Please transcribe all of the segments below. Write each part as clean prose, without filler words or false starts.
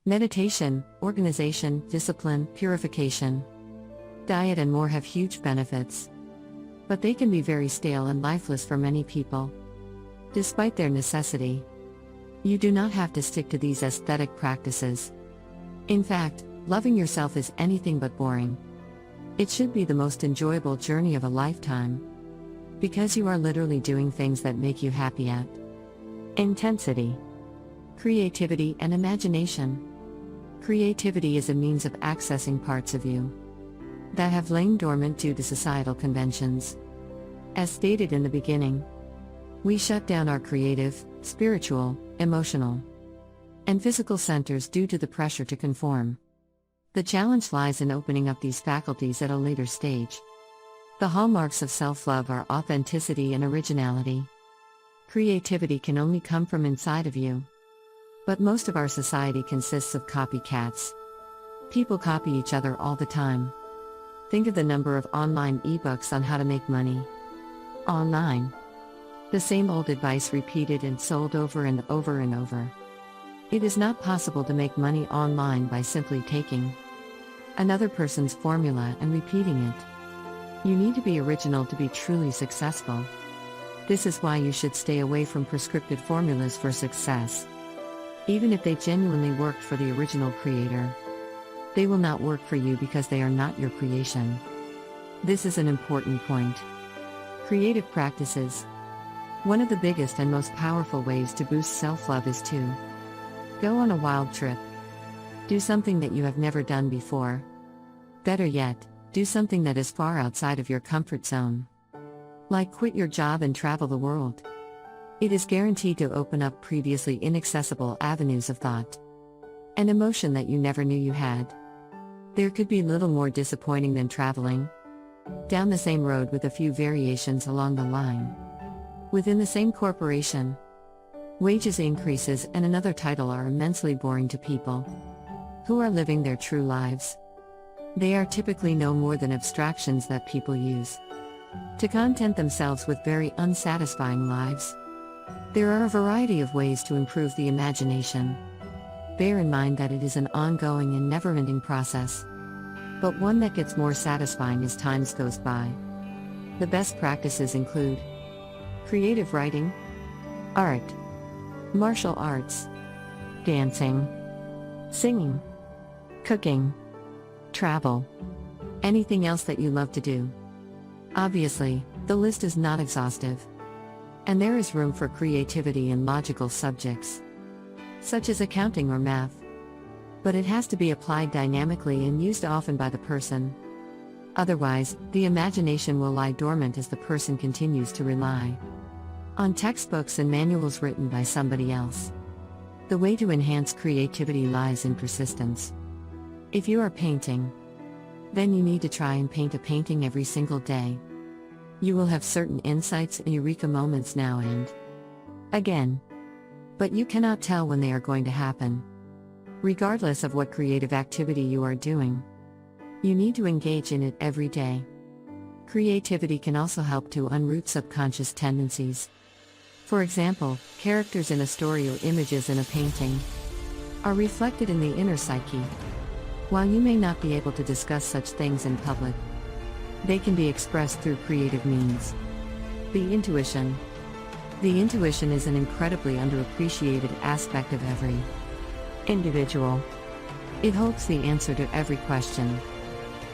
Meditation, organization, discipline, purification, diet and more have huge benefits. But they can be very stale and lifeless for many people. Despite their necessity, you do not have to stick to these aesthetic practices. In fact, loving yourself is anything but boring. It should be the most enjoyable journey of a lifetime. Because you are literally doing things that make you happy at intensity, creativity and imagination. Creativity is a means of accessing parts of you that have lain dormant due to societal conventions. As stated in the beginning, we shut down our creative, spiritual, emotional, and physical centers due to the pressure to conform. The challenge lies in opening up these faculties at a later stage. The hallmarks of self-love are authenticity and originality. Creativity can only come from inside of you. But most of our society consists of copycats. People copy each other all the time. Think of the number of online ebooks on how to make money online. The same old advice repeated and sold over and over and over. It is not possible to make money online by simply taking another person's formula and repeating it. You need to be original to be truly successful. This is why you should stay away from prescripted formulas for success. Even if they genuinely worked for the original creator, they will not work for you because they are not your creation. This is an important point. Creative practices. One of the biggest and most powerful ways to boost self-love is to go on a wild trip. Do something that you have never done before. Better yet, do something that is far outside of your comfort zone. Like quit your job and travel the world. It is guaranteed to open up previously inaccessible avenues of thought and emotion that you never knew you had. There could be little more disappointing than traveling down the same road with a few variations along the line. Within the same corporation, wages increases and another title are immensely boring to people who are living their true lives. They are typically no more than abstractions that people use to content themselves with very unsatisfying lives. There are a variety of ways to improve the imagination. Bear in mind that it is an ongoing and never-ending process, but one that gets more satisfying as time goes by. The best practices include creative writing, art, martial arts, dancing, singing, cooking, travel, anything else that you love to do. Obviously, the list is not exhaustive, and there is room for creativity in logical subjects, such as accounting or math. But it has to be applied dynamically and used often by the person. Otherwise, the imagination will lie dormant as the person continues to rely on textbooks and manuals written by somebody else. The way to enhance creativity lies in persistence. If you are painting, then you need to try and paint a painting every single day. You will have certain insights and eureka moments now and again. But you cannot tell when they are going to happen. Regardless of what creative activity you are doing, you need to engage in it every day. Creativity can also help to unroot subconscious tendencies. For example, characters in a story or images in a painting are reflected in the inner psyche. While you may not be able to discuss such things in public, they can be expressed through creative means. The intuition. The intuition is an incredibly underappreciated aspect of every individual. It holds the answer to every question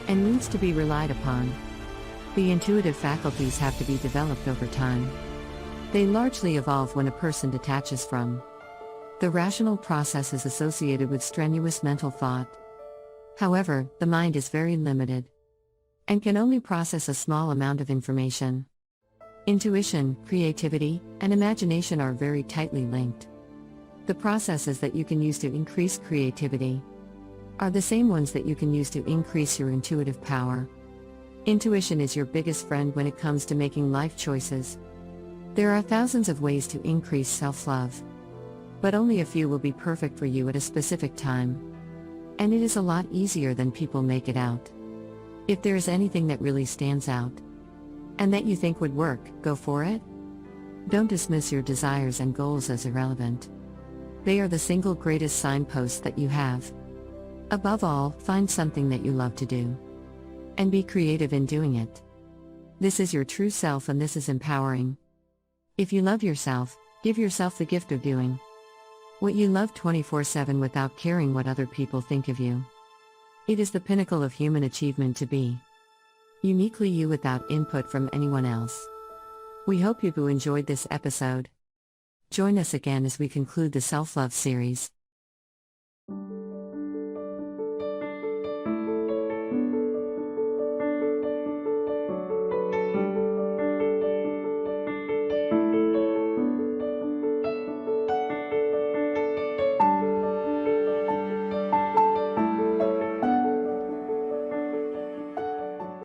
and needs to be relied upon. The intuitive faculties have to be developed over time. They largely evolve when a person detaches from the rational processes associated with strenuous mental thought. However, the mind is very limited and can only process a small amount of information. Intuition, creativity, and imagination are very tightly linked. The processes that you can use to increase creativity are the same ones that you can use to increase your intuitive power. Intuition is your biggest friend when it comes to making life choices. There are thousands of ways to increase self-love, but only a few will be perfect for you at a specific time. And it is a lot easier than people make it out. If there is anything that really stands out, and that you think would work, go for it. Don't dismiss your desires and goals as irrelevant. They are the single greatest signposts that you have. Above all, find something that you love to do. And be creative in doing it. This is your true self, and this is empowering. If you love yourself, give yourself the gift of doing what you love 24/7 without caring what other people think of you. It is the pinnacle of human achievement to be uniquely you without input from anyone else. We hope you enjoyed this episode. Join us again as we conclude the Self-Love series.